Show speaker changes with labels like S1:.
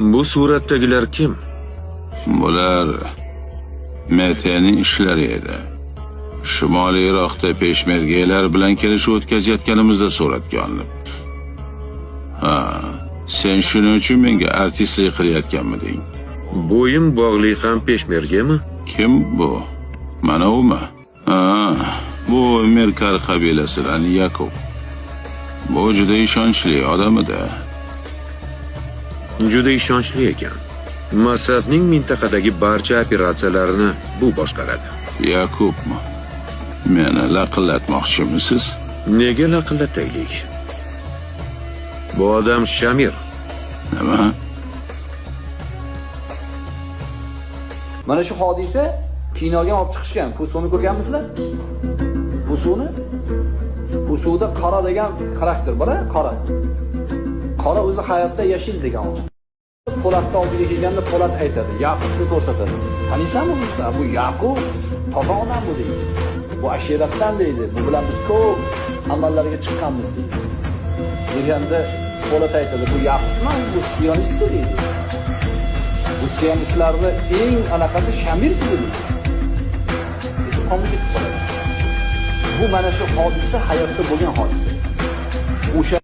S1: Bu suratdagilar kim?
S2: Bular Metening ishlari edi. Shimoliy Iroqda peshmergalar bilan kelishuv o'tkazayotganimizda suratga olinibdi. Ha, sen shuning uchun menga artistlik qilayotganmiding?
S1: Bo'yin bog'li ham peshmergami?
S2: Kim bu? Mana umi? Ha, bu Merkar qabilasidan Yakub. Bu juda ishonchli odam edi.
S1: Juda ishonchli ekan. Masafning mintaqadagi barcha operatsiyalarini bu boshqaradi.
S2: Yakubmi? Meni laqillatmoqchimisiz?
S1: Nega laqillataylik? Bu odam Shamir.
S2: Nima?
S3: Mana shu hodisa kinoga olib chiqishgan. Pusuni ko'rganmisizlar? Pusuni? Pusuvda qora degan xarakter bor, qora. Qora o'zi hayotda yashil degan odam. Po'latni oldiga kelganda Po'lat aytadi, Yaqubni ko'rsatadi. Taniysanmi bu? Bu Yaqub toza odam bu deydi. Bu ashiratdan deydi. Bu bilan biz ko'p amallarga chiqqanmiz deydi. Deganda Po'lat aytadi, bu Yaqub emas, bu sionist deydi. Bu sionistlarni eng anaqasi Shamir deydi. Bu mana shu hodisa hayotda bo'lgan hodisa. O'sha